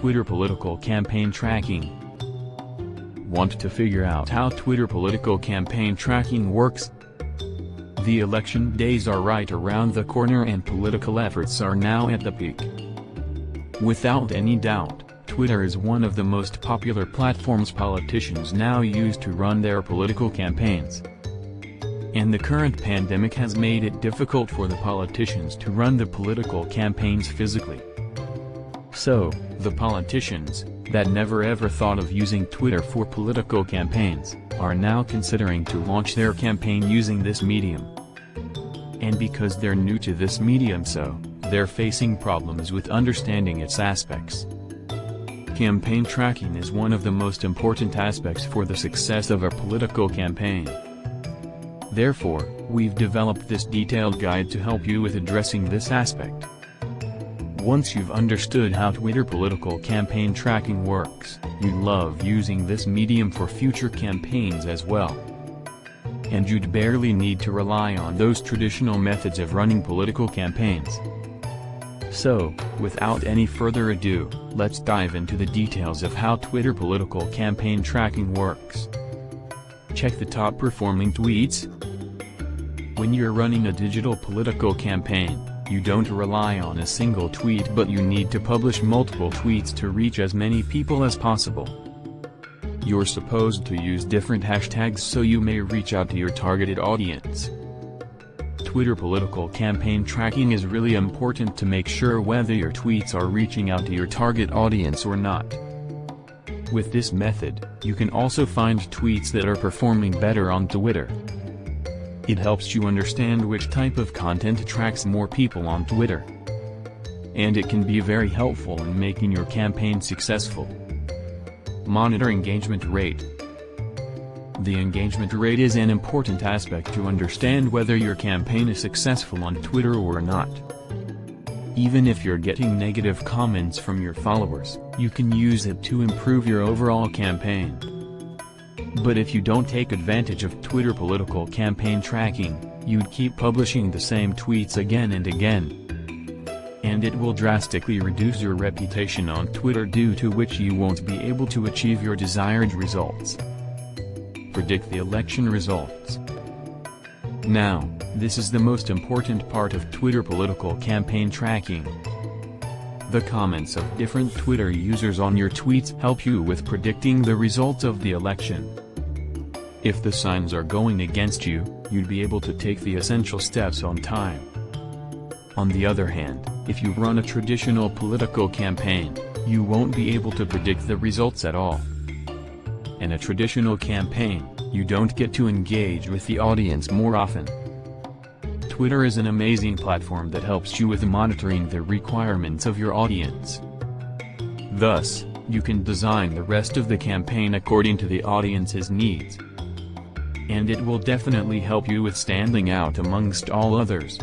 Twitter political campaign tracking. Want to figure out how Twitter political campaign tracking works? The election days are right around the corner and political efforts are now at the peak. Without any doubt, Twitter is one of the most popular platforms politicians now use to run their political campaigns. And the current pandemic has made it difficult for the politicians to run the political campaigns physically. So, the politicians, that never ever thought of using Twitter for political campaigns, are now considering to launch their campaign using this medium. And because they're new to this medium, so they're facing problems with understanding its aspects. Campaign tracking is one of the most important aspects for the success of a political campaign. Therefore, we've developed this detailed guide to help you with addressing this aspect. Once you've understood how Twitter political campaign tracking works, you'd love using this medium for future campaigns as well. And you'd barely need to rely on those traditional methods of running political campaigns. So, without any further ado, let's dive into the details of how Twitter political campaign tracking works. Check the top performing tweets. When you're running a digital political campaign, you don't rely on a single tweet, but you need to publish multiple tweets to reach as many people as possible. You're supposed to use different hashtags so you may reach out to your targeted audience. Twitter political campaign tracking is really important to make sure whether your tweets are reaching out to your target audience or not. With this method, you can also find tweets that are performing better on Twitter. It helps you understand which type of content attracts more people on Twitter. And it can be very helpful in making your campaign successful. Monitor engagement rate. The engagement rate is an important aspect to understand whether your campaign is successful on Twitter or not. Even if you're getting negative comments from your followers, you can use it to improve your overall campaign. But if you don't take advantage of Twitter political campaign tracking, you'd keep publishing the same tweets again and again. And it will drastically reduce your reputation on Twitter, due to which you won't be able to achieve your desired results. Predict the election results. Now, this is the most important part of Twitter political campaign tracking. The comments of different Twitter users on your tweets help you with predicting the results of the election. If the signs are going against you, you'd be able to take the essential steps on time. On the other hand, if you run a traditional political campaign, you won't be able to predict the results at all. In a traditional campaign, you don't get to engage with the audience more often. Twitter is an amazing platform that helps you with monitoring the requirements of your audience. Thus, you can design the rest of the campaign according to the audience's needs. And it will definitely help you with standing out amongst all others.